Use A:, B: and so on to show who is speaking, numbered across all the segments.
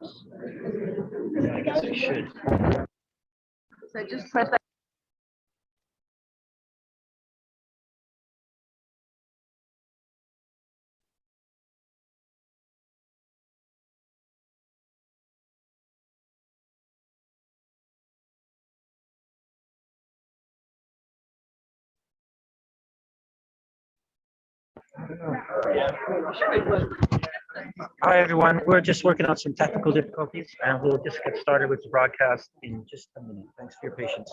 A: I guess I should.
B: So just press that.
A: Hi, everyone. We're just working on some technical difficulties, and we'll just get started with the broadcast in just a minute. Thanks for your patience.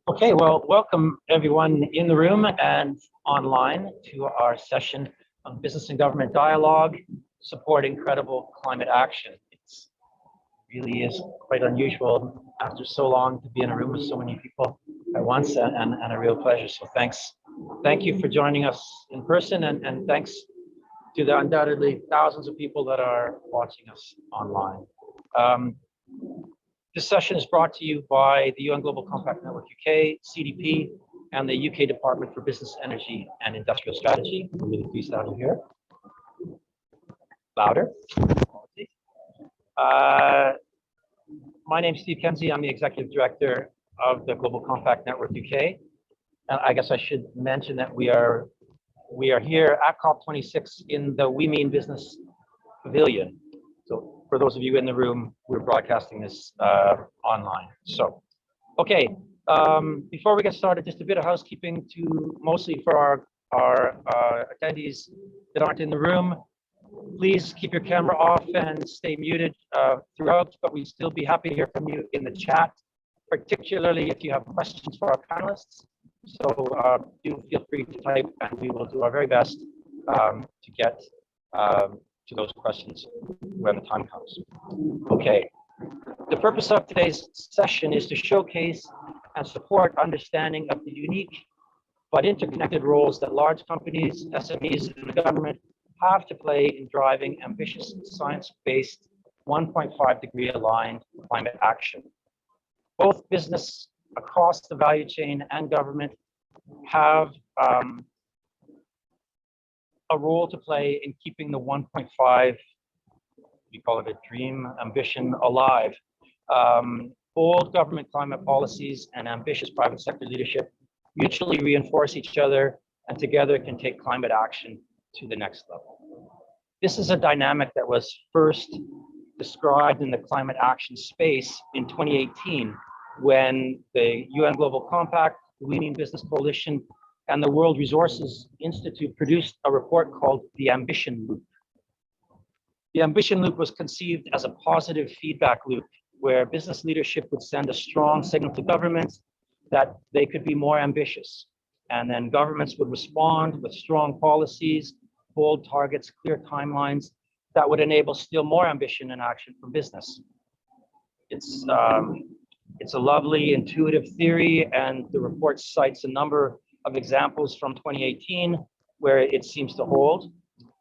A: Okay, well, welcome everyone in the room and online to our session on business and government dialogue, supporting credible climate action. It really is quite unusual after so long to be in a room with so many people at once, and a real pleasure. So thank you for joining us in person, and thanks to the undoubtedly thousands of people that are watching us online. This session is brought to you by the UN Global Compact Network UK, CDP, and the UK Department for Business, Energy and Industrial Strategy. I'm really pleased to have you here. Louder. My name is Steve Kenzie. I'm the Executive Director of the Global Compact Network UK. And I guess I should mention that we are here at COP26 in the We Mean Business Pavilion. So for those of you in the room, we're broadcasting this online. So, okay, before we get started, just a bit of housekeeping mostly for our attendees that aren't in the room. Please keep your camera off and stay muted throughout, but we'd still be happy to hear from you in the chat, particularly if you have questions for our panelists. So do feel free to type, and we will do our very best to get to those questions when the time comes. Okay, the purpose of today's session is to showcase and support understanding of the unique but interconnected roles that large companies, SMEs, and the government have to play in driving ambitious science-based 1.5-degree aligned climate action. Both business across the value chain and government have a role to play in keeping the 1.5, we call it a dream ambition, alive. Bold government climate policies and ambitious private sector leadership mutually reinforce each other, and together can take climate action to the next level. This is a dynamic that was first described in the climate action space in 2018, when the UN Global Compact, the We Mean Business Coalition, and the World Resources Institute produced a report called The Ambition Loop. The Ambition Loop was conceived as a positive feedback loop where business leadership would send a strong signal to governments that they could be more ambitious. And then governments would respond with strong policies, bold targets, clear timelines that would enable still more ambition and action from business. It's a lovely, intuitive theory, and the report cites a number of examples from 2018 where it seems to hold.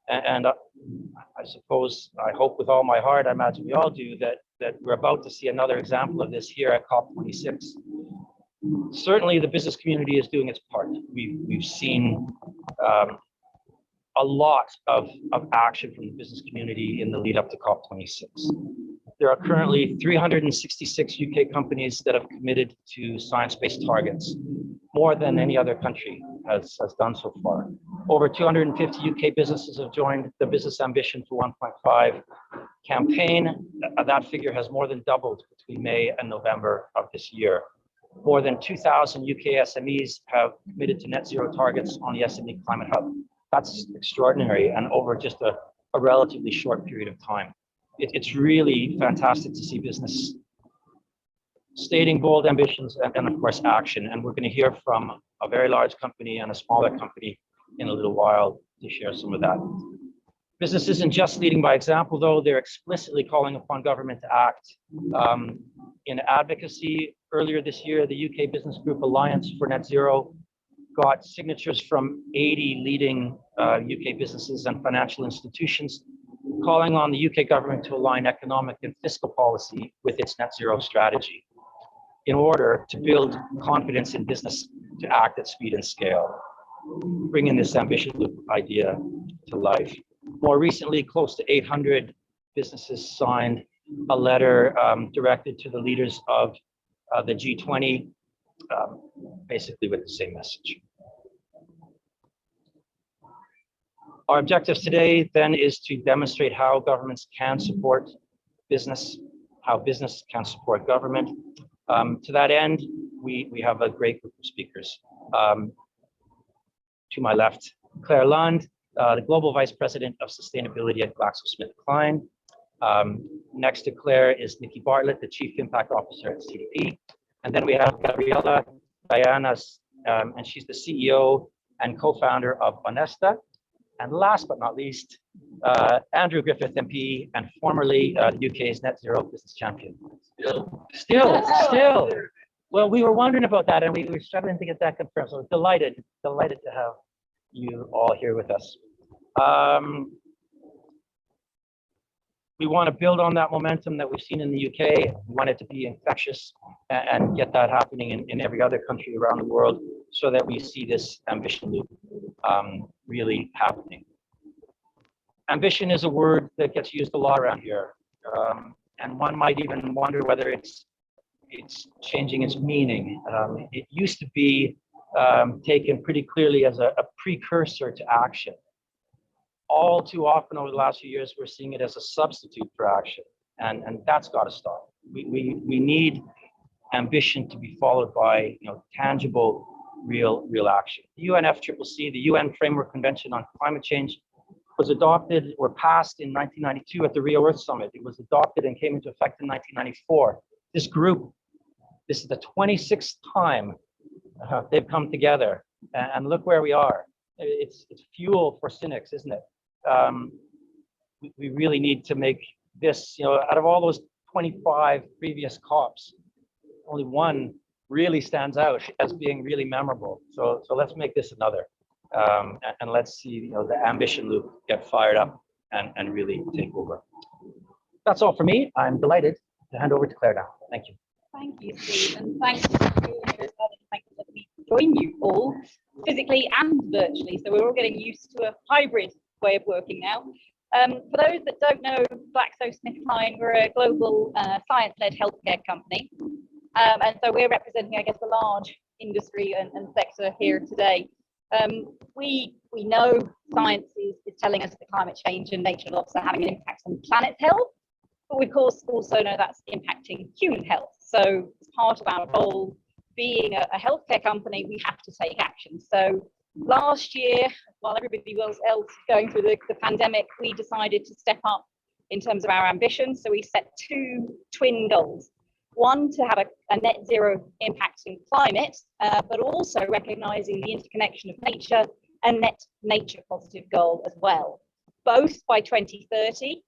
A: And I suppose, I hope with all my heart, I imagine we all do, that we're about to see another example of this here at COP26. Certainly the business community is doing its part. We've seen a lot of action from the business community in the lead up to COP26. There are currently 366 UK companies that have committed to science-based targets, more than any other country has done so far. Over 250 UK businesses have joined the Business Ambition for 1.5 campaign. That figure has more than doubled between May and November of this year. More than 2,000 UK SMEs have committed to net zero targets on the SME Climate Hub. That's extraordinary, and over just a relatively short period of time. It's really fantastic to see business stating bold ambitions and of course action. And we're going to hear from a very large company and a smaller company in a little while to share some of that. Business isn't just leading by example, though. They're explicitly calling upon government to act. In advocacy, earlier this year, the UK Business Group Alliance for Net Zero got signatures from 80 leading UK businesses and financial institutions calling on the UK government to align economic and fiscal policy with its net zero strategy in order to build confidence in business to act at speed and scale, bringing this ambition loop idea to life. More recently, close to 800 businesses signed a letter directed to the leaders of the G20, basically with the same message. Our objectives today then is to demonstrate how governments can support business, how business can support government. To that end, we have a great group of speakers. To my left, Claire Lund, the Global Vice President of Sustainability at GlaxoSmithKline. Next to Claire is Nikki Bartlett, the Chief Impact Officer at CDP. And then we have Gabriela Dianas, and she's the CEO and co-founder of Anesta. And last but not least, Andrew Griffith MP, and formerly the UK's net zero business champion. Still. Well, we were wondering about that, and we were struggling to get that confirmed. So delighted to have you all here with us. We want to build on that momentum that we've seen in the UK. We want it to be infectious and get that happening in every other country around the world so that we see this ambition loop really happening. Ambition is a word that gets used a lot around here. And one might even wonder whether it's changing its meaning. It used to be taken pretty clearly as a precursor to action. All too often over the last few years, we're seeing it as a substitute for action, and that's got to stop. We need ambition to be followed by tangible, real action. The UNFCCC, the UN Framework Convention on Climate Change, was adopted or passed in 1992 at the Rio Earth Summit. It was adopted and came into effect in 1994. This group, this is the 26th time they've come together, and look where we are. It's fuel for cynics, isn't it? We really need to make this, out of all those 25 previous COPs, only one really stands out as being really memorable. So let's make this another, and let's see the ambition loop get fired up and really take over. That's all for me. I'm delighted to hand over to Claire now. Thank you.
C: Thank you, Steve, and thank you for me to join you all physically and virtually. So we're all getting used to a hybrid way of working now. For those that don't know GlaxoSmithKline, we're a global science-led healthcare company. And so we're representing, I guess, the large industry and sector here today. We know science is telling us that climate change and nature loss are having an impact on planet's health, but we of course also know that's impacting human health. So as part of our role being a healthcare company, we have to take action. So last year, while everybody else was going through the pandemic, we decided to step up in terms of our ambition. So we set two twin goals. One, to have a net zero impact in climate, but also recognizing the interconnection of nature and net nature positive goal as well, both by 2030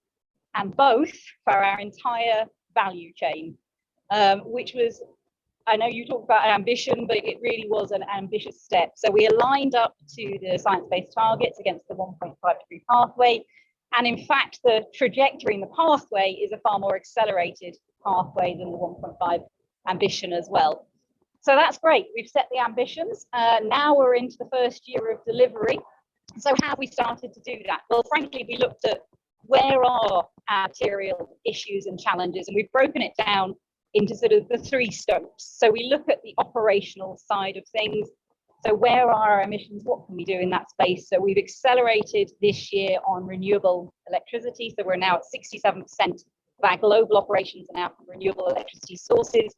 C: and both for our entire value chain, which was, I know you talked about ambition, but it really was an ambitious step. So we aligned up to the science-based targets against the 1.5 degree pathway. And in fact, the trajectory in the pathway is a far more accelerated pathway than the 1.5 ambition as well. So that's great. We've set the ambitions. Now we're into the first year of delivery. So how have we started to do that? Well, frankly, we looked at where are our material issues and challenges, and we've broken it down into sort of the three scopes. So we look at the operational side of things. So where are our emissions? What can we do in that space? So we've accelerated this year on renewable electricity. So we're now at 67% of our global operations are now from renewable electricity sources.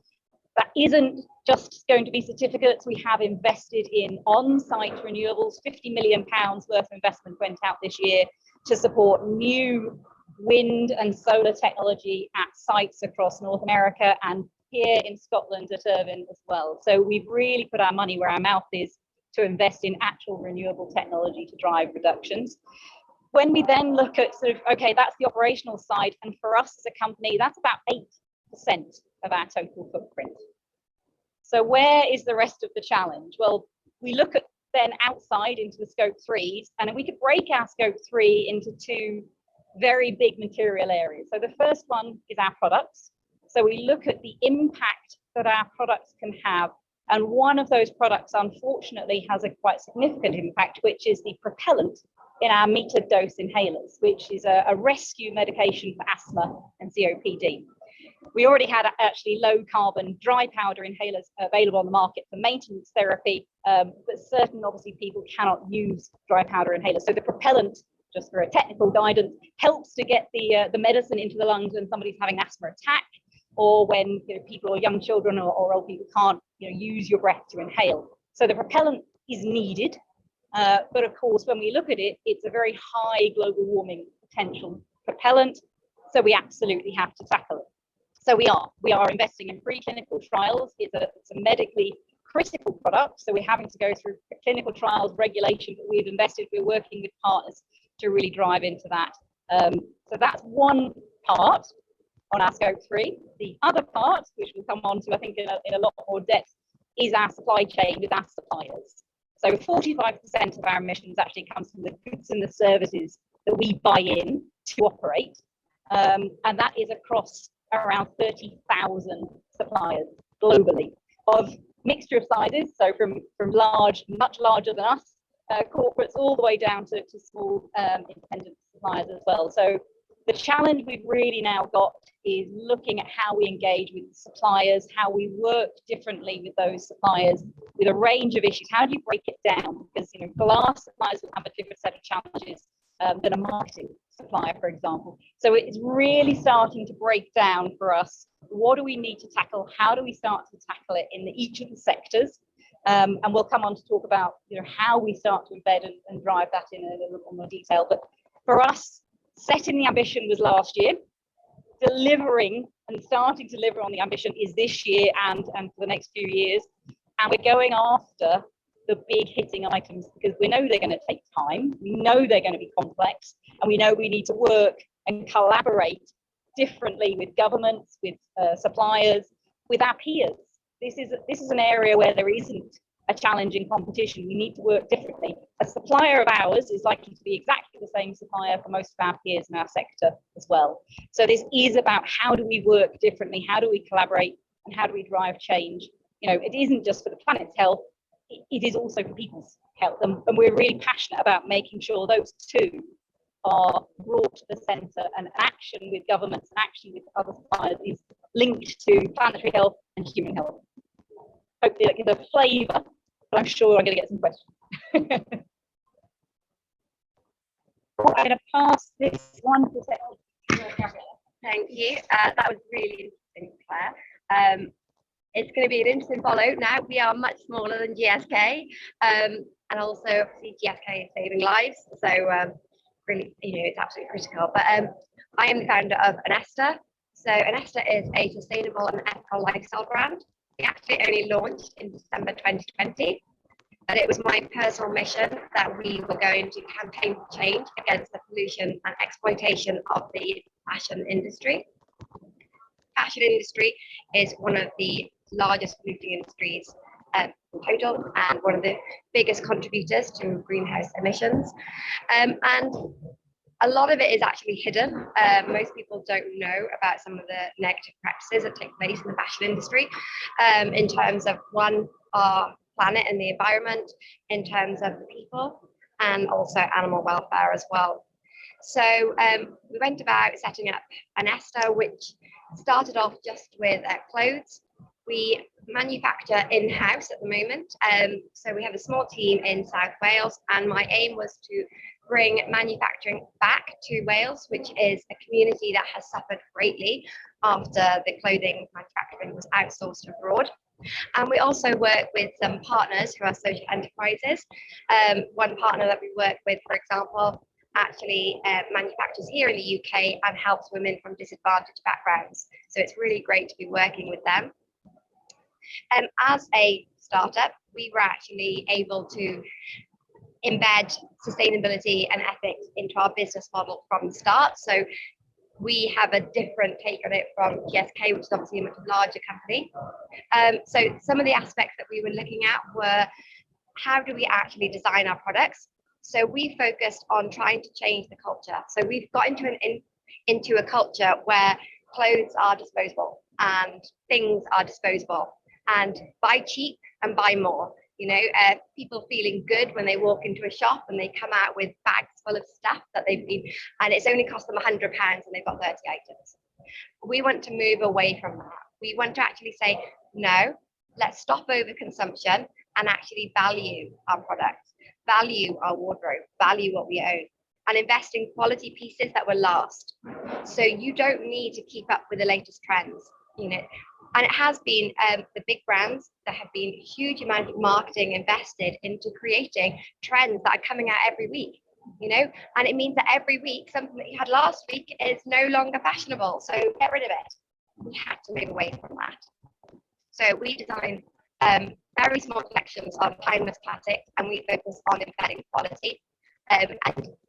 C: That isn't just going to be certificates. We have invested in on-site renewables. £50 million worth of investment went out this year to support new wind and solar technology at sites across North America and here in Scotland at Irvine as well. So we've really put our money where our mouth is to invest in actual renewable technology to drive reductions. When we then look at sort of, okay, that's the operational side, and for us as a company, that's about 8% of our total footprint. So where is the rest of the challenge? Well, we look at then outside into the scope 3s, and we could break our scope 3 into two very big material areas. So the first one is our products. So we look at the impact that our products can have. And one of those products, unfortunately, has a quite significant impact, which is the propellant in our metered dose inhalers, which is a rescue medication for asthma and COPD. We already had actually low carbon dry powder inhalers available on the market for maintenance therapy, but certain obviously people cannot use dry powder inhalers. So the propellant, just for a technical guidance, helps to get the medicine into the lungs when somebody's having an asthma attack, or when people or young children or old people can't use your breath to inhale. So the propellant is needed, but of course when we look at it, it's a very high global warming potential propellant, so we absolutely have to tackle it. So we are investing in preclinical trials. It's a medically critical product, so we're having to go through clinical trials, regulation, but we're working with partners to really drive into that. So that's one part on our scope 3. The other part, which we'll come on to, I think, in a lot more depth, is our supply chain with our suppliers. So 45% of our emissions actually comes from the goods and the services that we buy in to operate. And that is across around 30,000 suppliers globally, of mixture of sizes, so from large, much larger than us, corporates, all the way down to small independent suppliers as well. So the challenge we've really now got is looking at how we engage with suppliers, how we work differently with those suppliers, with a range of issues. How do you break it down? Because glass suppliers will have a different set of challenges than a marketing supplier, for example. So it's really starting to break down for us. What do we need to tackle? How do we start to tackle it in each of the sectors? And we'll come on to talk about how we start to embed and drive that in a little more detail. But for us, setting the ambition was last year. Delivering and starting to deliver on the ambition is this year and for the next few years. And we're going after the big hitting items because we know they're going to take time. We know they're going to be complex, and we know we need to work and collaborate differently with governments, with suppliers, with our peers. This is an area where there isn't a challenging competition. We need to work differently. A supplier of ours is likely to be exactly the same supplier for most of our peers in our sector as well. So this is about how do we work differently, how do we collaborate, and how do we drive change. It isn't just for the planet's health, it is also for people's health. And we're really passionate about making sure those two are brought to the centre, and action with governments and action with other suppliers is linked to planetary health and human health. Hopefully that gives a flavour, but I'm sure I'm going to get some questions. I'm going to pass this one to Sarah.
B: Thank you. That was really interesting, Claire. It's going to be an interesting follow. Now we are much smaller than GSK, and also obviously GSK is saving lives. So really, it's absolutely critical. But I am the founder of Anesta. So Anesta is a sustainable and ethical lifestyle brand. We actually only launched in December 2020. And it was my personal mission that we were going to campaign for change against the pollution and exploitation of the fashion industry. Fashion industry is one of the largest polluting industries in total, and one of the biggest contributors to greenhouse emissions. And a lot of it is actually hidden. Most people don't know about some of the negative practices that take place in the fashion industry, in terms of our planet and the environment, in terms of the people, and also animal welfare as well. So we went about setting up Anesta, which started off just with clothes. We manufacture in-house at the moment. So we have a small team in South Wales, and my aim was to bring manufacturing back to Wales, which is a community that has suffered greatly after the clothing manufacturing was outsourced abroad. And we also work with some partners who are social enterprises. One partner that we work with, for example, actually manufactures here in the UK and helps women from disadvantaged backgrounds. So it's really great to be working with them. As a startup, we were actually able to embed sustainability and ethics into our business model from the start. So we have a different take on it from GSK, which is obviously a much larger company. So some of the aspects that we were looking at were, how do we actually design our products? So we focused on trying to change the culture. So we've got into a culture where clothes are disposable and things are disposable, and buy cheap and buy more. You know, people feeling good when they walk into a shop and they come out with bags full of stuff that they've been, and it's only cost them £100 and they've got 30 items. We want to move away from that. We want to actually say, no, let's stop overconsumption and actually value our products, value our wardrobe, value what we own, and invest in quality pieces that will last. So you don't need to keep up with the latest trends, you know. And it has been the big brands that have been a huge amount of marketing invested into creating trends that are coming out every week, you know, and it means that every week something that you had last week is no longer fashionable. So get rid of it. We have to move away from that. So we design very small collections of timeless classics, and we focus on embedding quality and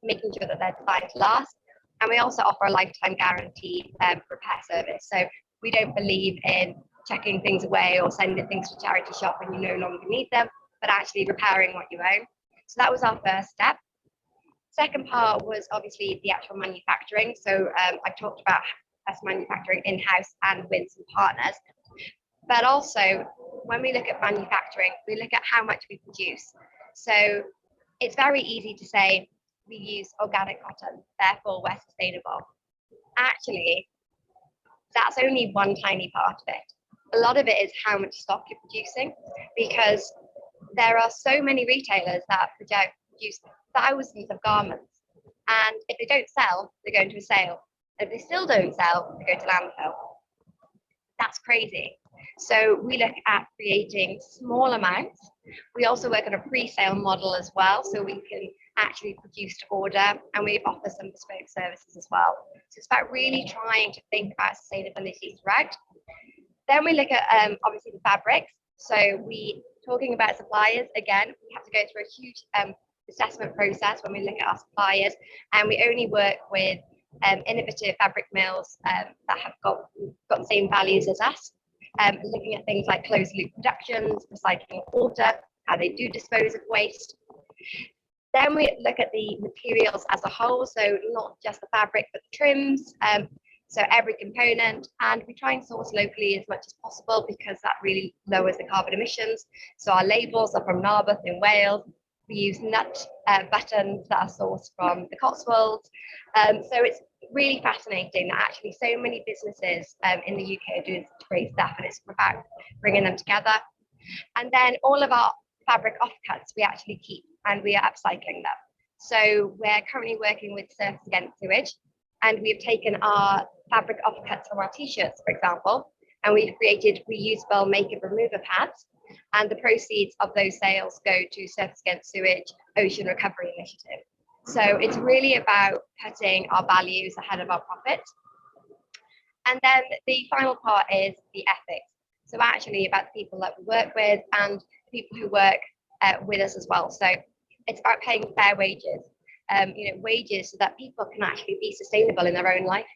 B: making sure that they're designed to last. And we also offer a lifetime guarantee repair service. So we don't believe in chucking things away or sending things to charity shop when you no longer need them, but actually repairing what you own. So that was our first step. Second part was obviously the actual manufacturing. So I talked about us manufacturing in-house and with some partners. But also, when we look at manufacturing, we look at how much we produce. So it's very easy to say we use organic cotton, therefore we're sustainable. Actually, that's only one tiny part of it. A lot of it is how much stock you're producing, because there are so many retailers that produce thousands of garments, and if they don't sell, they go into a sale. If they still don't sell, they go to landfill. That's crazy. So we look at creating small amounts. We also work on a pre-sale model as well, so we can actually produce to order, and we offer some bespoke services as well. So it's about really trying to think about sustainability throughout. Then we look at obviously the fabrics. So we talking about suppliers, again, we have to go through a huge assessment process when we look at our suppliers, and we only work with innovative fabric mills that have got the same values as us. Looking at things like closed loop productions, recycling water, how they do dispose of waste. Then we look at the materials as a whole, so not just the fabric, but the trims, so every component, and we try and source locally as much as possible because that really lowers the carbon emissions. So our labels are from Narberth in Wales. We use nut buttons that are sourced from the Cotswolds. So it's really fascinating that actually so many businesses in the UK are doing such great stuff, and it's about bringing them together. And then all of our fabric offcuts we actually keep, and we are upcycling them. So we're currently working with Surfers Against Sewage, and we've taken our fabric offcuts from our t-shirts, for example, and we've created reusable makeup remover pads, and the proceeds of those sales go to Surfers Against Sewage Ocean Recovery Initiative. So it's really about putting our values ahead of our profit. And then the final part is the ethics. So actually about the people that we work with and people who work with us as well. So it's about paying fair wages, wages so that people can actually be sustainable in their own life.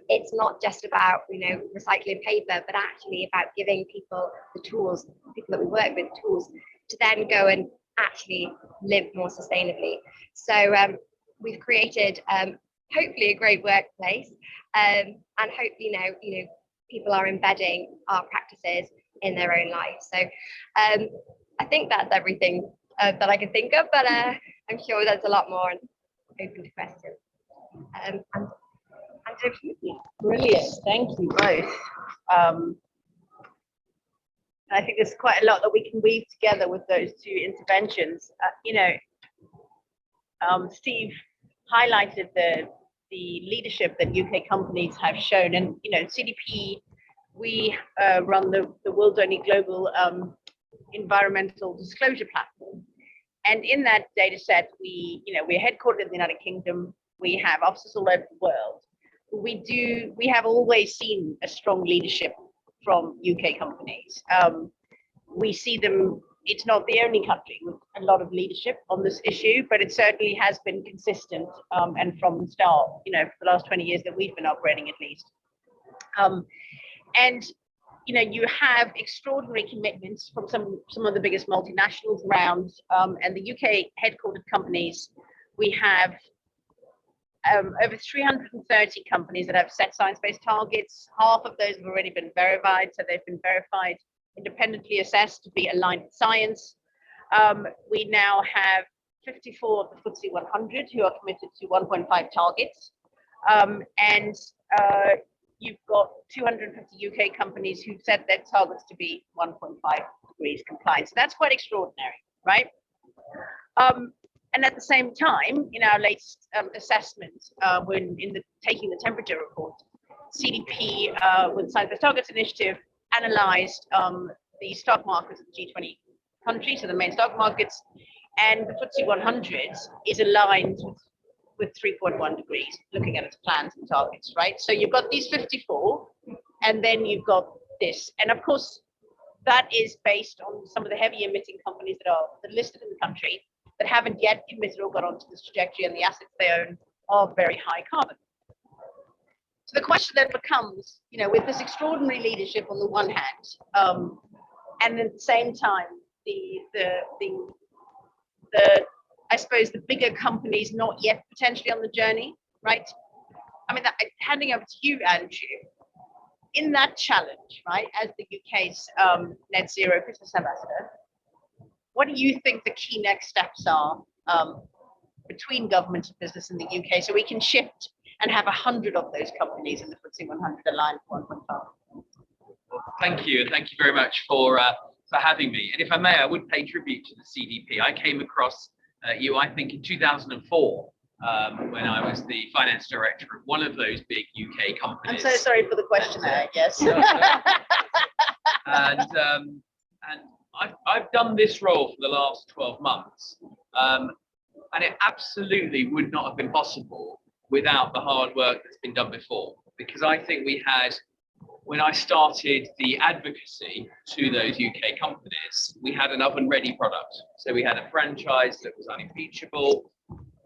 B: It's not just about, recycling paper, but actually about giving people the tools, people that we work with, tools to then go and actually live more sustainably. So we've created hopefully a great workplace, and hopefully now people are embedding our practices in their own life. So I think that's everything that I can think of, but I'm sure there's a lot more and open to questions. And
D: Brilliant, thank you both. I think there's quite a lot that we can weave together with those two interventions. Steve highlighted the leadership that UK companies have shown, and CDP, we run the world's only global environmental disclosure platform, and in that data set, we're headquartered in the United Kingdom. We have offices all over the world. We have always seen a strong leadership from UK companies. We see them, it's not the only country with a lot of leadership on this issue, but it certainly has been consistent, and from the start, for the last 20 years that we've been operating at least. And you have extraordinary commitments from some of the biggest multinationals around, and the UK headquartered companies. We have over 330 companies that have set science-based targets. Half of those have already been verified, so they've been verified, independently assessed to be aligned with science. We now have 54 of the FTSE 100 who are committed to 1.5 targets, and you've got 250 UK companies who've set their targets to be 1.5 degrees compliant. So that's quite extraordinary, right? And at the same time, in our latest assessment, when taking the temperature report, CDP with the Science Based Targets Initiative analyzed the stock markets of the G20 countries, so the main stock markets, and the FTSE 100 is aligned with 3.1 degrees, looking at its plans and targets, right? So you've got these 54, and then you've got this. And of course, that is based on some of the heavy emitting companies that are listed in the country that haven't yet committed or got onto this trajectory, and the assets they own are very high carbon. So the question then becomes, with this extraordinary leadership on the one hand, and at the same time, I suppose the bigger companies not yet potentially on the journey, right? I mean, handing over to you, Andrew, in that challenge, right, as the UK's net zero business ambassador, what do you think the key next steps are between government and business in the UK so we can shift and have 100 of those companies in the FTSE 100 aligned for 1.5?
E: Well, thank you, and thank you very much for having me. And if I may, I would pay tribute to the CDP. I came across you, I think, in 2004, when I was the finance director of one of those big UK companies.
D: I'm so sorry for the question there, I guess.
E: And I've done this role for the last 12 months, and it absolutely would not have been possible without the hard work that's been done before. Because I think we had, when I started the advocacy to those UK companies, we had an oven-ready product. So we had a franchise that was unimpeachable.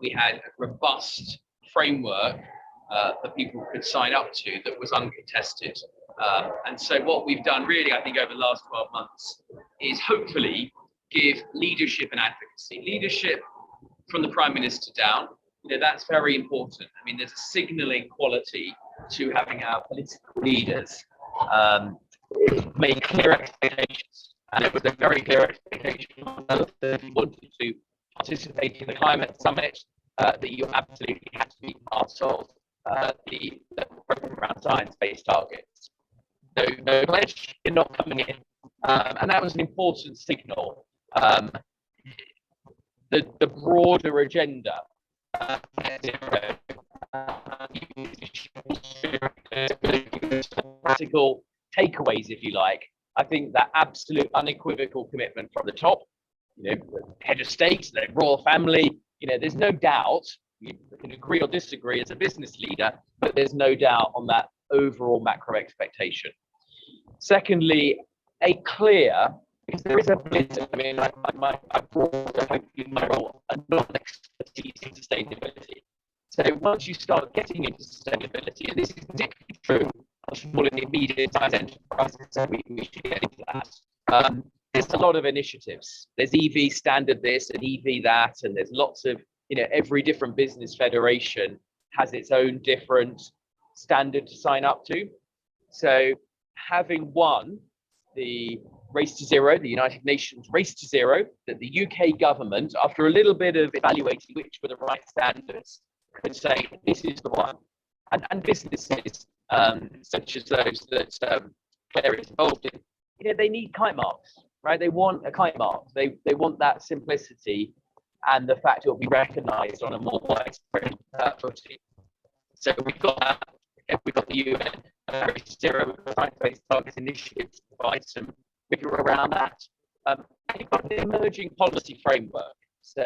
E: We had a robust framework that people could sign up to that was uncontested. And so what we've done really, I think, over the last 12 months is hopefully give leadership and advocacy. Leadership from the Prime Minister down, that's very important. I mean, there's a signalling quality to having our political leaders make clear expectations. And it was a very clear expectation that if you wanted to participate in the climate summit, that you absolutely had to be part of the program around science-based targets. So no pledge, you're not coming in. And that was an important signal. The broader agenda, practical takeaways, if you like. I think that absolute unequivocal commitment from the top, head of state, the royal family, there's no doubt, you can agree or disagree as a business leader, but there's no doubt on that overall macro expectation. Secondly, a clear, because there is a bit, I mean, I brought, hopefully, my role a non-expertise in sustainability. So once you start getting into sustainability, and this is particularly true of small and medium-sized enterprises, so we should get into that. There's a lot of initiatives. There's EV standard this and EV that, and there's lots of, every different business federation has its own different standard to sign up to. So having won the Race to Zero, the United Nations Race to Zero, that the UK government, after a little bit of evaluating which were the right standards, could say this is the one. And businesses such as those that Claire is involved in, they need kite marks, right? They want a kite mark. They want that simplicity and the fact it will be recognised on a more widespread footing. So we've got that. We've got the UN Race to Zero, Science-Based Targets Initiative to provide some rigor around that. And you've got the emerging policy framework. So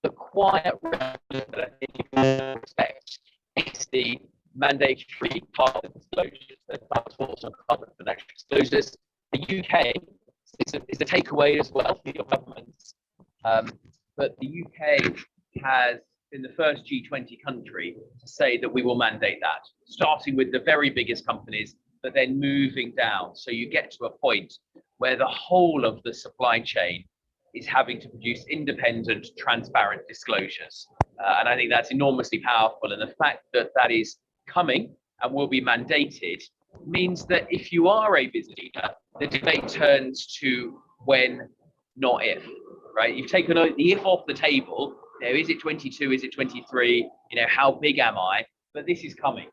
E: the quiet that I think you can expect is the mandatory carbon disclosures, the task force on carbon financial disclosures. The UK is a takeaway as well for your governments, but the UK has been the first G20 country to say that we will mandate that, starting with the very biggest companies, but then moving down. So you get to a point where the whole of the supply chain is having to produce independent, transparent disclosures. And I think that's enormously powerful. And the fact that that is coming and will be mandated means that if you are a business leader, the debate turns to when, not if, right? You've taken the if off the table. You know, is it 22? Is it 23? You know, how big am I? But this is coming.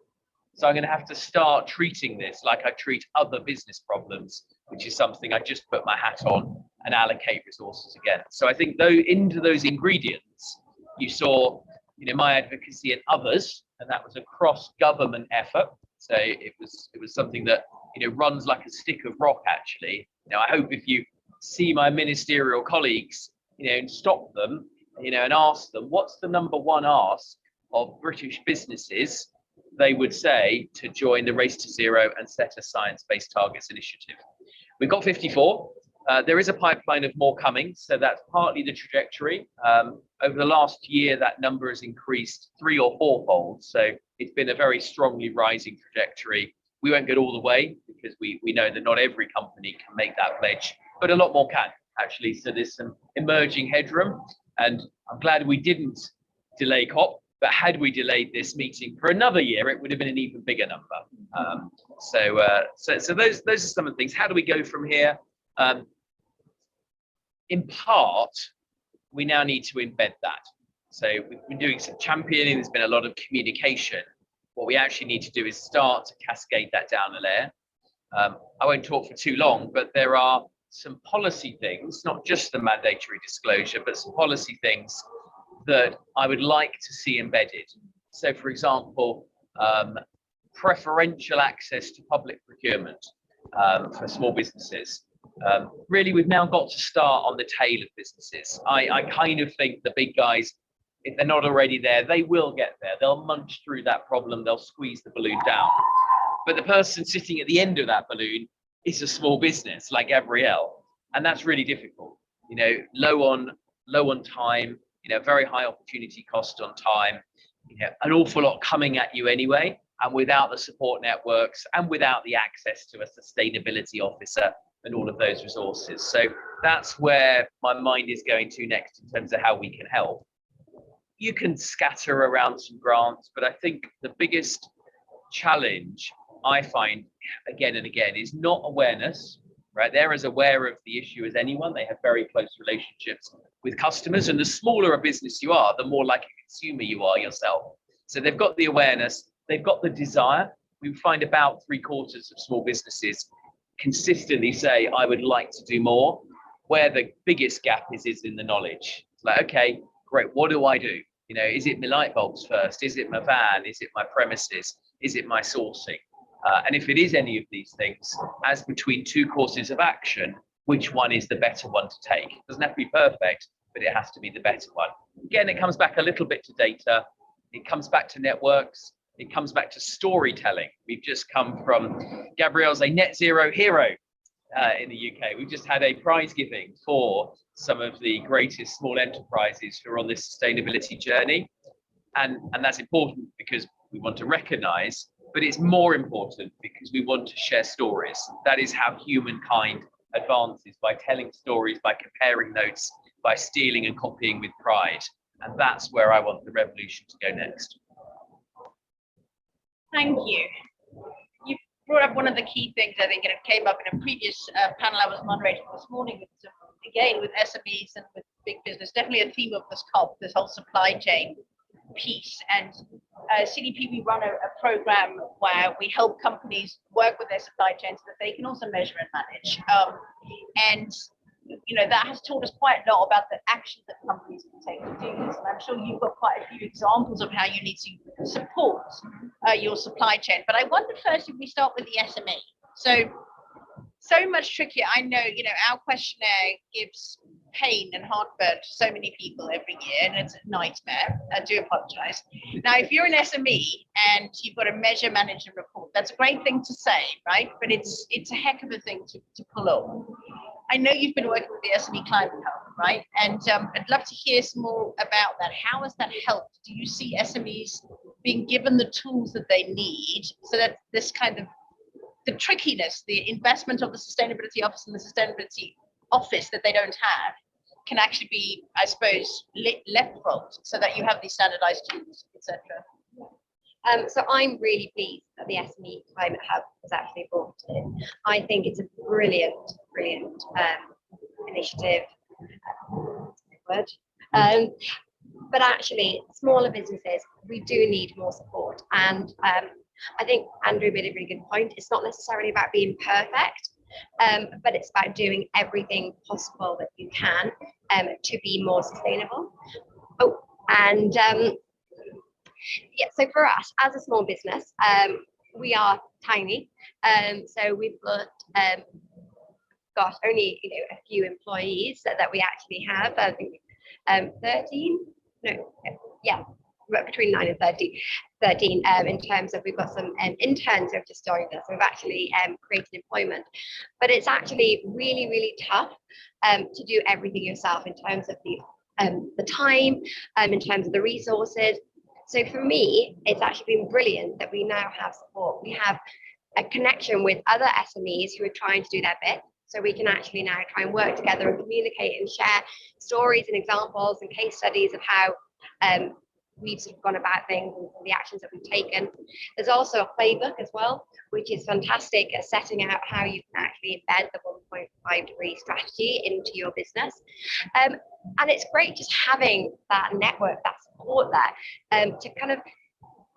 E: So I'm going to have to start treating this like I treat other business problems, which is something I just put my hat on and allocate resources again. So I think though into those ingredients, you saw, you know, my advocacy and others, and that was a cross-government effort. So it was something that, you know, runs like a stick of rock, actually. You know, I hope if you see my ministerial colleagues, you know, and stop them, you know, and ask them, what's the number one ask of British businesses, they would say to join the Race to Zero and set a science-based targets initiative. We've got 54. There is a pipeline of more coming, so that's partly the trajectory. Over the last year, that number has increased 3- or 4-fold, so it's been a very strongly rising trajectory. We won't get all the way because we know that not every company can make that pledge, but a lot more can, actually. So there's some emerging headroom, and I'm glad we didn't delay COP, but had we delayed this meeting for another year, it would have been an even bigger number. So those are some of the things. How do we go from here? In part, we now need to embed that. So we've been doing some championing, there's been a lot of communication. What we actually need to do is start to cascade that down a layer. I won't talk for too long, but there are some policy things, not just the mandatory disclosure, but some policy things that I would like to see embedded. So for example, preferential access to public procurement for small businesses. Really, we've now got to start on the tail of businesses. I kind of think the big guys, if they're not already there, they will get there. They'll munch through that problem, they'll squeeze the balloon down. But the person sitting at the end of that balloon is a small business like Gabrielle, and that's really difficult. You know, low on time, you know, very high opportunity cost on time, you know, an awful lot coming at you anyway, and without the support networks and without the access to a sustainability officer and all of those resources. So that's where my mind is going to next in terms of how we can help. You can scatter around some grants, but I think the biggest challenge I find again and again is not awareness, right? They're as aware of the issue as anyone. They have very close relationships with customers, and the smaller a business you are, the more like a consumer you are yourself. So they've got the awareness, they've got the desire. We find about 3/4 of small businesses consistently say, I would like to do more. Where the biggest gap is in the knowledge. It's like, okay, great, what do I do? You know, is it my light bulbs first? Is it my van? Is it my premises? Is it my sourcing? And if it is any of these things, as between two courses of action, which one is the better one to take? It doesn't have to be perfect, but it has to be the better one. Again, it comes back a little bit to data. It comes back to networks. It comes back to storytelling. We've just come from, Gabrielle's a net zero hero in the UK. We've just had a prize giving for some of the greatest small enterprises who are on this sustainability journey. And that's important because we want to recognize, but it's more important because we want to share stories. That is how humankind advances, by telling stories, by comparing notes, by stealing and copying with pride. And that's where I want the revolution to go next.
D: Thank you. You brought up one of the key things, I think, and it came up in a previous panel I was moderating this morning, with again, with SMEs and with big business, definitely a theme of this COP, this whole supply chain piece. And CDP, we run a program where we help companies work with their supply chain so that they can also measure and manage. And you know, that has taught us quite a lot about the actions that companies can take to do this. And I'm sure you've got quite a few examples of how you need to support your supply chain. But I wonder first if we start with the SME. So much trickier. I know, you know, our questionnaire gives pain and heartburn to so many people every year, and it's a nightmare. I do apologize. Now, if you're an SME and you've got to measure, manage, and report, that's a great thing to say, right? But it's a heck of a thing to pull off. I know you've been working with the SME Climate Hub, right? And I'd love to hear some more about that. How has that helped? Do you see SMEs being given the tools that they need so that this kind of the trickiness, the investment of the Sustainability Office and the Sustainability Office that they don't have can actually be, I suppose, leapfrogged so that you have these standardized tools, etc.
B: So I'm really pleased that the SME Climate Hub was actually brought in. I think it's a brilliant initiative. Word. But actually, smaller businesses, we do need more support. And I think Andrew made a really good point. It's not necessarily about being perfect, but it's about doing everything possible that you can to be more sustainable. Oh, and yeah, so for us as a small business, we are tiny. So we've got only a few employees that we actually have. I think 13. No, yeah, between 9 and 13 in terms of we've got some interns who have just joined us. So we've actually created employment, but it's actually really, really tough to do everything yourself in terms of the time, in terms of the resources. So for me, it's actually been brilliant that we now have support. We have a connection with other SMEs who are trying to do their bit. So we can actually now try and work together and communicate and share stories and examples and case studies of how we've sort of gone about things and the actions that we've taken. There's also a playbook as well, which is fantastic at setting out how you can actually embed the 1.5 degree strategy into your business. And it's great just having that network, that support there, to kind of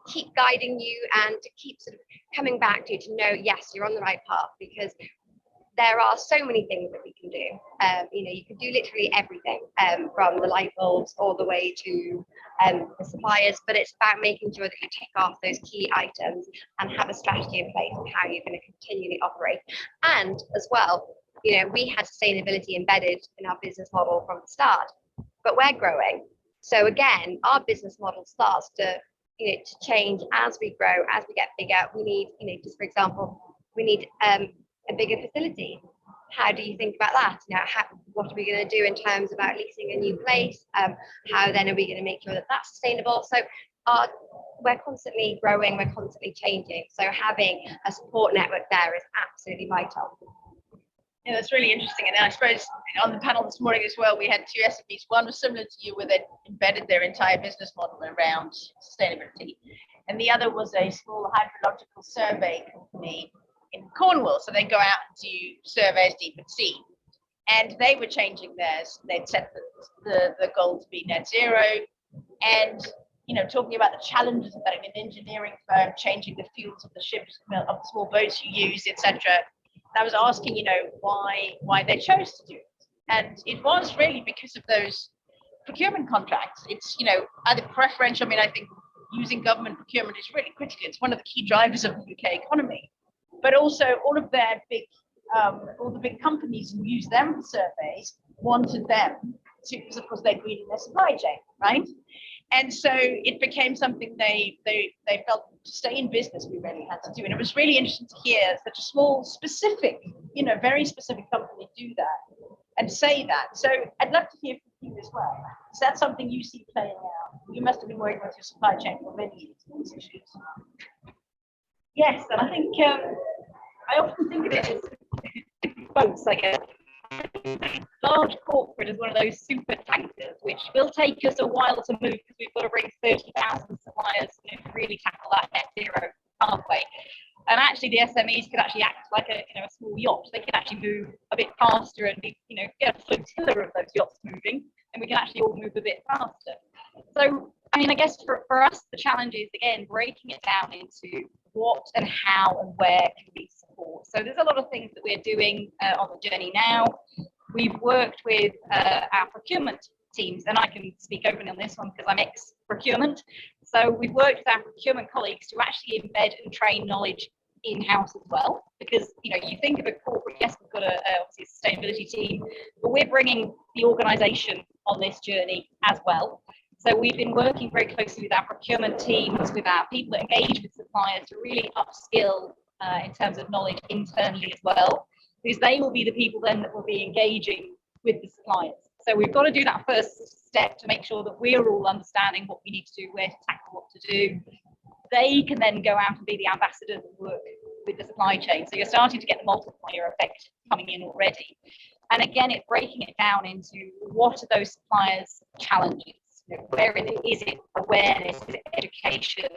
B: keep guiding you and to keep sort of coming back to know, yes, you're on the right path, because there are so many things that we can do. You can do literally everything, from the light bulbs all the way to the suppliers, but it's about making sure that you tick off those key items and have a strategy in place on how you're going to continually operate. And as well, we had sustainability embedded in our business model from the start, but we're growing. So again, our business model starts to change as we grow, as we get bigger. We need, just for example, we need a bigger facility. How do you think about that? What are we going to do in terms about leasing a new place? How then are we going to make sure that that's sustainable? So we're constantly growing, we're constantly changing. So having a support network there is absolutely vital.
D: Yeah, that's really interesting. And I suppose on the panel this morning as well, we had two SMEs. One was similar to you, where they embedded their entire business model around sustainability. And the other was a small hydrological survey company in Cornwall. So they go out and do surveys deep at sea. And they were changing theirs. They'd set the goal to be net zero. And talking about the challenges of that in an engineering firm, changing the fuels of the ships, of the small boats you use, etc. I was asking, why they chose to do it. And it was really because of those procurement contracts. It's, either preferential. I think using government procurement is really critical. It's one of the key drivers of the UK economy. But also all of their all the big companies who use them for surveys wanted them to, because of course they're greening their supply chain, right? And so it became something they felt to stay in business we really had to do. And it was really interesting to hear such a small, specific, very specific company do that and say that. So I'd love to hear from you as well. Is that something you see playing out? You must have been working with your supply chain for many years on these issues.
C: Yes, and I think I often think of it as boats, like a large corporate is one of those super tankers, which will take us a while to move because we've got to bring 30,000 suppliers to really tackle that net zero pathway. And actually, the SMEs could actually act like a small yacht. They can actually move a bit faster and get a flotilla of those yachts moving, and we can actually all move a bit faster. So, I guess for us, the challenge is again breaking it down into what and how and where can we support. So there's a lot of things that we're doing on the journey now. We've worked with our procurement teams, and I can speak openly on this one because I'm ex-procurement. So we've worked with our procurement colleagues to actually embed and train knowledge in-house as well, because you think of a corporate, yes, we've got obviously a sustainability team, but we're bringing the organisation on this journey as well. So we've been working very closely with our procurement teams, with our people that engage with suppliers to really upskill in terms of knowledge internally as well, because they will be the people then that will be engaging with the suppliers. So we've got to do that first step to make sure that we're all understanding what we need to do, where to tackle, what to do. They can then go out and be the ambassadors and work with the supply chain. So you're starting to get the multiplier effect coming in already. And again, it's breaking it down into what are those suppliers' challenges? Where is it? Is it awareness? Is it education?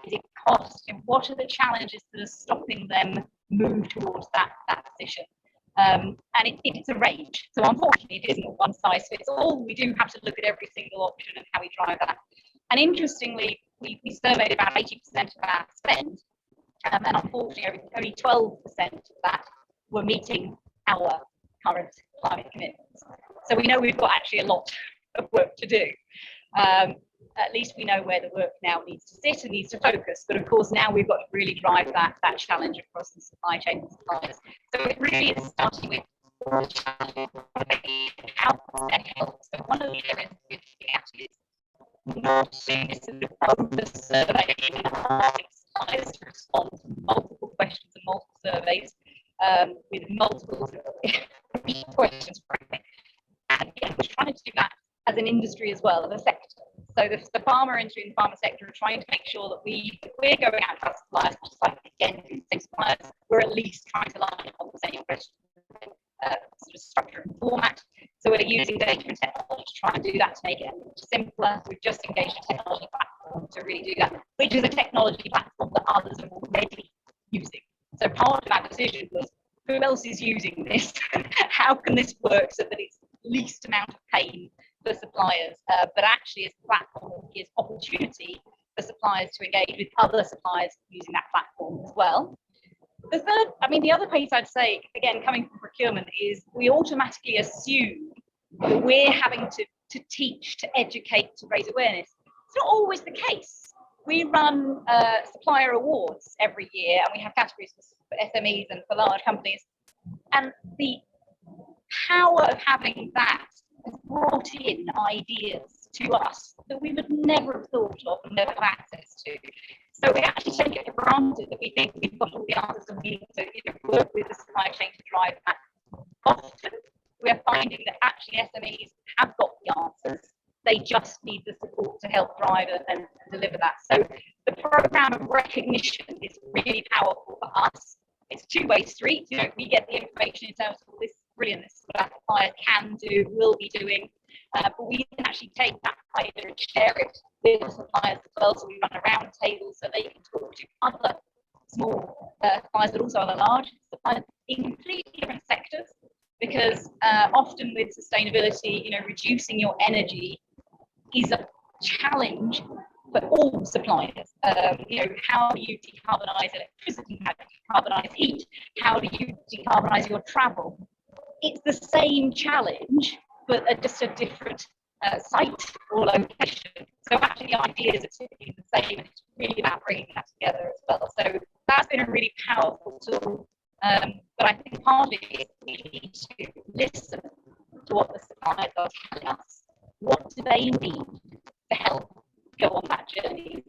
C: Is it cost? And what are the challenges that are stopping them move towards that position? And it's a range. So unfortunately, it isn't a one size fits all. We do have to look at every single option and how we drive that. And interestingly, we surveyed about 80% of our spend, and unfortunately, only 12% of that were meeting our current climate commitments. So we know we've got actually a lot of work to do. At least we know where the work now needs to sit and needs to focus. But of course, now we've got to really drive that challenge across the supply chain and suppliers. So it really is starting with how that helps. So one of the areas we're looking at is not doing this as a focus survey, asking suppliers to respond to multiple questions and multiple surveys with multiple questions, frankly. And again, we're trying to do that as an industry as well, as a sector. So the pharma industry and the pharma sector are trying to make sure that we're going out to our suppliers, just like again, same suppliers, we're at least trying to line up on the same question, sort of structure and format. So we're using data and technology to try and do that, to make it simpler. We've just engaged a technology platform to really do that, which is a technology platform that others are already using. So part of our decision was, who else is using this? How can this work so that it's least amount of pain for suppliers, but actually as a platform that gives opportunity for suppliers to engage with other suppliers using that platform as well. The other piece I'd say, again, coming from procurement, is we automatically assume that we're having to teach, to educate, to raise awareness. It's not always the case. We run supplier awards every year, and we have categories for SMEs and for large companies. And the power of having that has brought in ideas to us that we would never have thought of and never have access to. So we actually take it for granted that we think we've got all the answers and we need to work with the supply chain to drive that. Often we're finding that actually SMEs have got the answers. They just need the support to help drive it and deliver that. So the program of recognition is really powerful for us. It's a two-way street. We get the information in terms of this is brilliant, this is what our suppliers can do, will be doing, but we can actually take that idea and share it with the suppliers as well. So we run a round table so they can talk to other small suppliers, but also other large suppliers in completely different sectors. Because often with sustainability, reducing your energy is a challenge for all suppliers. How do you decarbonize electricity? How do you decarbonize heat? How do you decarbonize your travel? It's the same challenge, but at just a different site or location. So actually the ideas are typically the same, and it's really about bringing that together as well. So that's been a really powerful tool. But I think part of it is we need to listen to what the suppliers are telling us. What do they need to help go on that journey?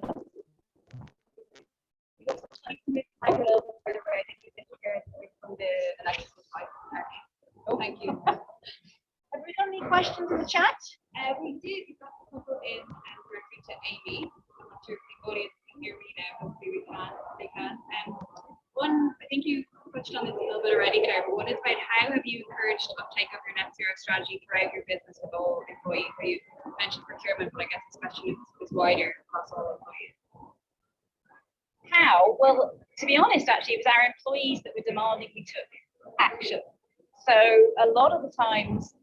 D: Thank you. Have we got any questions in the chat?
F: We did. We've got a couple in directly to Amy. I'm not sure if the audience can hear me now. Hopefully they can. One, I think you touched on this a little bit already, Claire, but one is about how have you encouraged uptake of your net zero strategy throughout your business with all employees? You mentioned procurement, but I guess especially is wider across all employees.
C: How? Well, to be honest, actually, it was our employees that were demanding we took action. So a lot of the times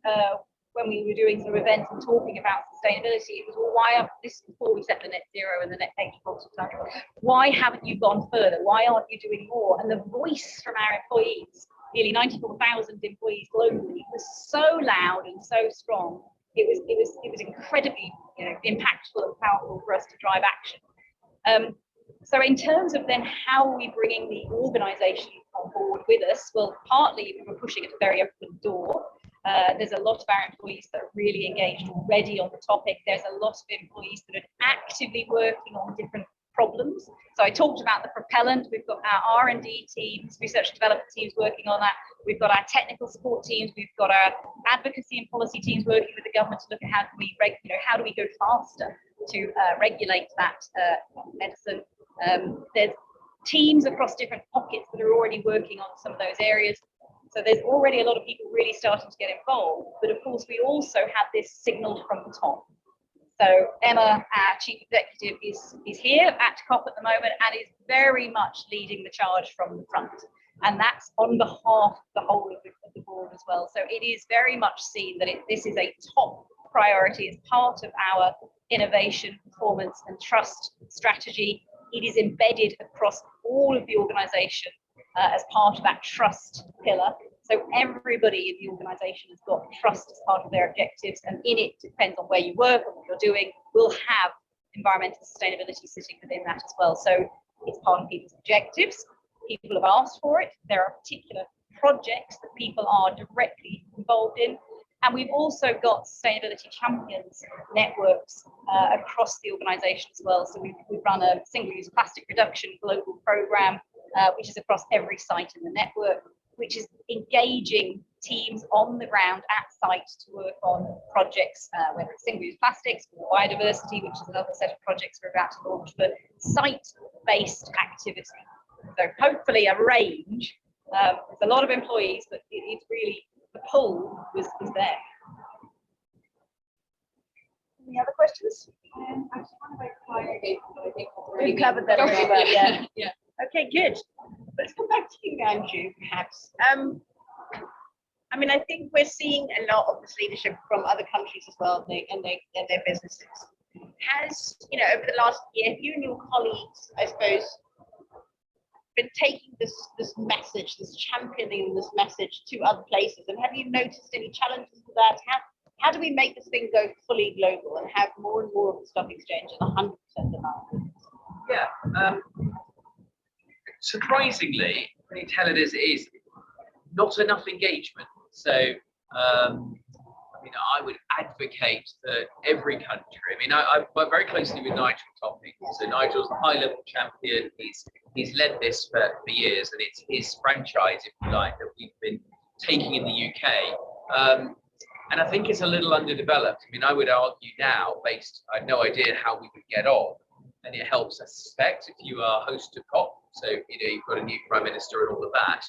C: when we were doing sort of events and talking about sustainability, it was, well, why are this before we set the net zero and the net 80% target? Why haven't you gone further? Why aren't you doing more? And the voice from our employees, nearly 94,000 employees globally, was so loud and so strong. It was incredibly impactful and powerful for us to drive action. So in terms of then how are we bringing the organisation on board with us? Well, partly we're pushing at a very open door. There's a lot of our employees that are really engaged already on the topic. There's a lot of employees that are actively working on different problems. So I talked about the propellant. We've got our R&D teams, research and development teams working on that. We've got our technical support teams. We've got our advocacy and policy teams working with the government to look at how can we, how do we go faster to regulate that medicine. There's teams across different pockets that are already working on some of those areas. So there's already a lot of people really starting to get involved. But of course, we also have this signal from the top. So Emma, our chief executive, is here at COP at the moment and is very much leading the charge from the front. And that's on behalf of the whole of the board as well. So it is very much seen that this is a top priority as part of our innovation, performance and trust strategy. It is embedded across all of the organisation as part of that trust pillar. So everybody in the organisation has got trust as part of their objectives, and in it, depends on where you work and what you're doing, will have environmental sustainability sitting within that as well. So it's part of people's objectives. People have asked for it. There are particular projects that people are directly involved in. And we've also got sustainability champions networks across the organisation as well. So we've run a single-use plastic reduction global programme, which is across every site in the network, which is engaging teams on the ground at site to work on projects, whether it's single-use plastics or biodiversity, which is another set of projects we're about to launch, but site-based activity. So hopefully a range. There's a lot of employees, but it's really, the pull was there. Any other questions?
F: I just want to clarify, but I think
D: We've covered that already well, yeah.
F: Yeah.
D: Okay, good. Let's come back to you, Andrew, perhaps. I mean, I think we're seeing a lot of this leadership from other countries as well, and their businesses. Has, over the last year, have you and your colleagues, I suppose, been taking this message, this championing this message to other places? And have you noticed any challenges with that? How do we make this thing go fully global and have more and more of the stock exchange and 100% demand?
E: Yeah. Surprisingly, when you tell it as it is, not enough engagement. So, I would advocate that every country. I work very closely with Nigel Topping. So Nigel's the high-level champion. He's led this for years, and it's his franchise, if you like, that we've been taking in the UK. And I think it's a little underdeveloped. I would argue now, I have no idea how we would get on, and it helps, I suspect, if you are host of COP. So, you've got a new Prime Minister and all of that.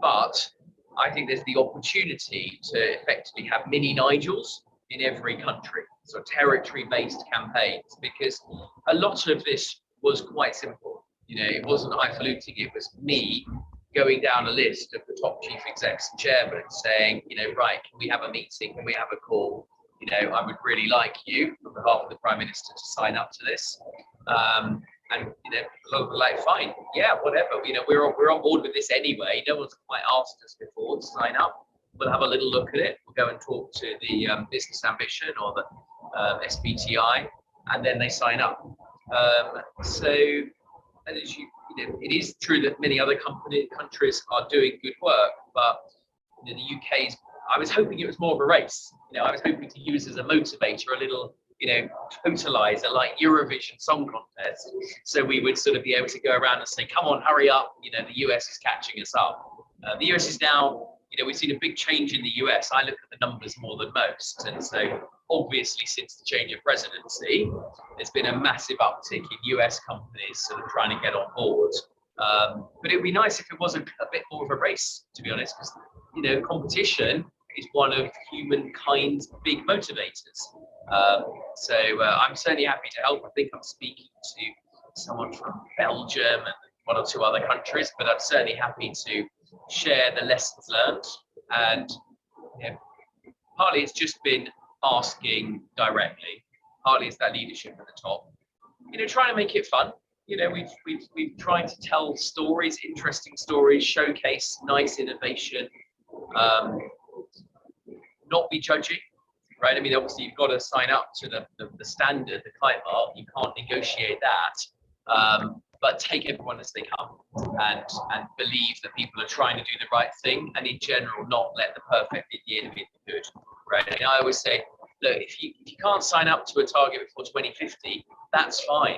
E: But I think there's the opportunity to effectively have mini Nigels in every country, so territory-based campaigns, because a lot of this was quite simple. It wasn't highfalutin, it was me going down a list of the top chief execs and chairmen saying, right, can we have a meeting? Can we have a call? I would really like you, on behalf of the Prime Minister, to sign up to this. And people were like, fine, yeah, whatever. We're on board with this anyway. No one's quite asked us before to sign up. We'll have a little look at it. We'll go and talk to the Business Ambition or the SBTI, and then they sign up. And as it is true that many other countries are doing good work, but the UK is. I was hoping it was more of a race. I was hoping to use as a motivator, a little, totalizer like Eurovision Song Contest. So we would sort of be able to go around and say, come on, hurry up. The US is catching us up. The US is now, we've seen a big change in the US. I look at the numbers more than most. And so obviously since the change of presidency, there's been a massive uptick in US companies sort of trying to get on board. But it would be nice if it was a bit more of a race, to be honest, because, competition is one of humankind's big motivators. So I'm certainly happy to help. I think I'm speaking to someone from Belgium and one or two other countries, but I'm certainly happy to share the lessons learned. And partly it's just been asking directly, partly it's that leadership at the top. Trying to make it fun. We've tried to tell stories, interesting stories, showcase nice innovation, not be judgy, right? Obviously you've got to sign up to the standard, the climate mark. You can't negotiate that. but take everyone as they come, and believe that people are trying to do the right thing, and in general not let the perfect be the enemy of the good, right? And I always say, look, if you can't sign up to a target before 2050, that's fine,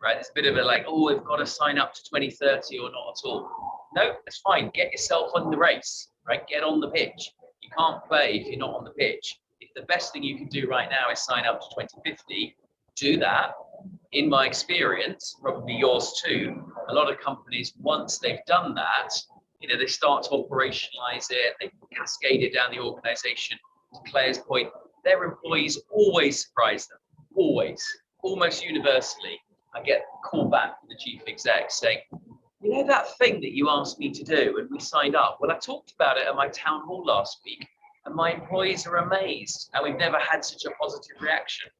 E: right? There's a bit of a like, oh, we've got to sign up to 2030 or not at all. No, that's fine. Get yourself on the race, right? Get on the pitch. You can't play if you're not on the pitch. If the best thing you can do right now is sign up to 2050, do that. In my experience, probably yours too, a lot of companies, once they've done that, you know, they start to operationalize it, they cascade it down the organization. To Claire's point, their employees always surprise them, always, almost universally. I get a call back from the chief exec saying, you know that thing that you asked me to do and we signed up? Well, I talked about it at my town hall last week and my employees are amazed and we've never had such a positive reaction.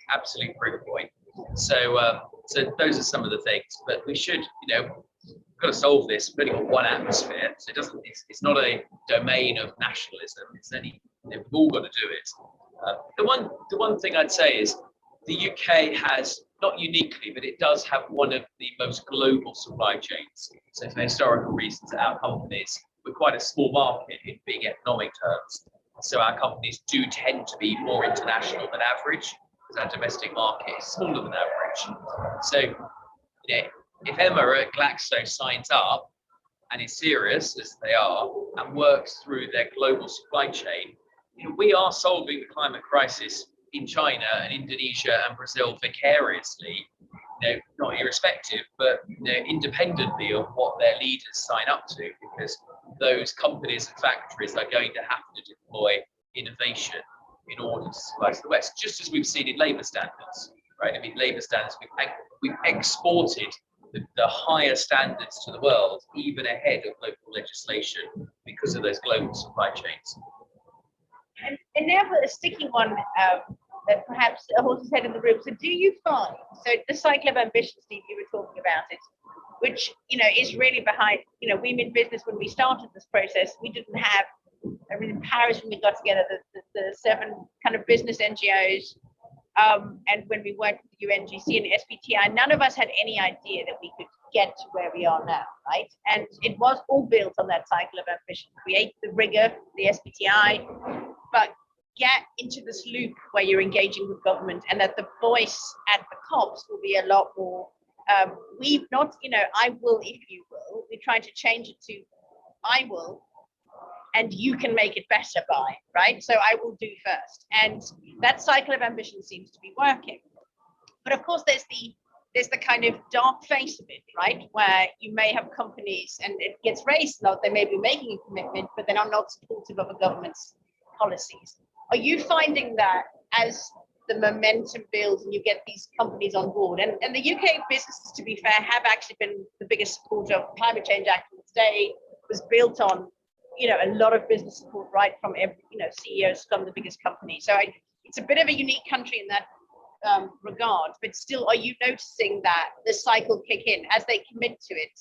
E: Absolute proof point. So those are some of the things, but we should, you know, we've got to solve this. We've only got one atmosphere, so it's not a domain of nationalism. It's any, you know, we've all got to do it. The one thing I'd say is the UK has, not uniquely, but it does have one of the most global supply chains. So for historical reasons, our companies, we're quite a small market in big economic terms. So our companies do tend to be more international than average, because our domestic market is smaller than average. So, you know, if Emma at Glaxo signs up and is serious, as they are, and works through their global supply chain, you know, we are solving the climate crisis in China and Indonesia and Brazil vicariously, you know, not irrespective, but you know, independently of what their leaders sign up to, because those companies and factories are going to have to deploy innovation in order to supply to the West, just as we've seen in labour standards, right? I mean, labour standards, we've exported the higher standards to the world, even ahead of local legislation, because of those global supply chains.
D: And now for a sticking one that perhaps a horse's head in the room. So do you find, so the cycle of ambition, Steve, you were talking about it, which, you know, is really behind, you know, we in business, when we started this process, we didn't have, I mean, in Paris, when we got together, the 7 kind of business NGOs, and when we worked with the UNGC and SBTI, none of us had any idea that we could get to where we are now, right? And it was all built on that cycle of ambition. Create the rigor, the SBTI, but get into this loop where you're engaging with government, and that the voice at the COPs will be a lot more, we've not, you know, I will if you will. We're trying to change it to I will, and you can make it better by, right? So I will do first. And that cycle of ambition seems to be working. But of course, there's the kind of dark face of it, right? Where you may have companies, and it gets raised a lot, they may be making a commitment, but they're not supportive of a government's policies. Are you finding that as the momentum builds and you get these companies on board, and the UK businesses, to be fair, have actually been the biggest supporter of Climate Change Act in its day, was built on, you know, a lot of business support right from every, you know, CEOs from the biggest companies. So it's a bit of a unique country in that regard, but still, are you noticing that the cycle kick in as they commit to it?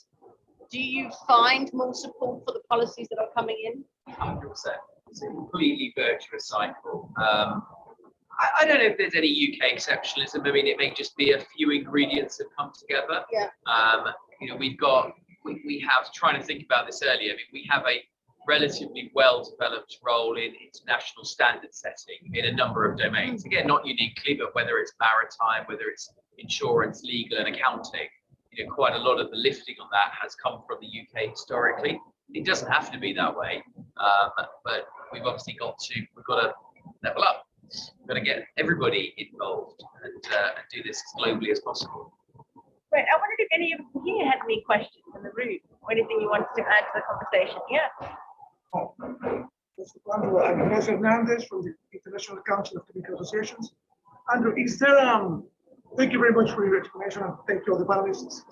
D: Do you find more support for the policies that are coming in?
E: 100%. It's a completely virtuous cycle. I don't know if there's any UK exceptionalism. I mean, it may just be a few ingredients that come together.
D: Yeah.
E: You know, we have, trying to think about this earlier, I mean, we have a relatively well-developed role in international standard setting in a number of domains. Again, not uniquely, but whether it's maritime, whether it's insurance, legal and accounting, you know, quite a lot of the lifting on that has come from the UK historically. It doesn't have to be that way, but we've obviously got to level up. We've got to get everybody involved and do this as globally as possible.
D: Right, I wondered if any of you here had any questions in the room or anything you wanted to add to the conversation. Yeah.
G: Andrew, I'm Ignacio Hernandez from the International Council of Chemical Associations. Andrew, is there, thank you very much for your explanation, and thank you all the panelists.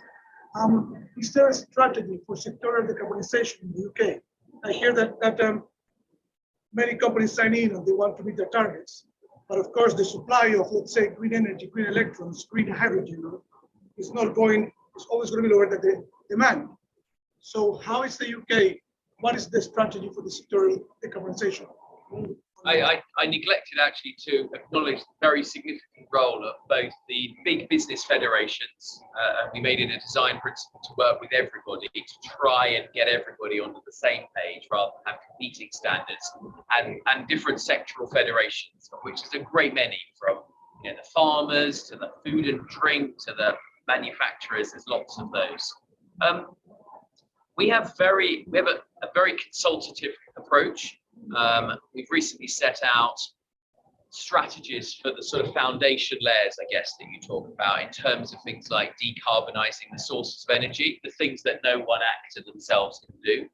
G: Is there a strategy for sectoral decarbonization in the UK? I hear that many companies sign in and they want to meet their targets, but of course the supply of, let's say, green energy, green electrons, green hydrogen is not going, it's always going to be lower than the demand. So how is the UK, what is the strategy for the sectoral decarbonization?
E: I neglected actually to acknowledge the very significant role of both the big business federations. We made it a design principle to work with everybody to try and get everybody onto the same page rather than have competing standards, and different sectoral federations, of which there's a great many, from the farmers to the food and drink to the manufacturers. There's lots of those. We have a very consultative approach. We've recently set out strategies for the sort of foundation layers, I guess, that you talk about in terms of things like decarbonising the sources of energy, the things that no one actor themselves can do.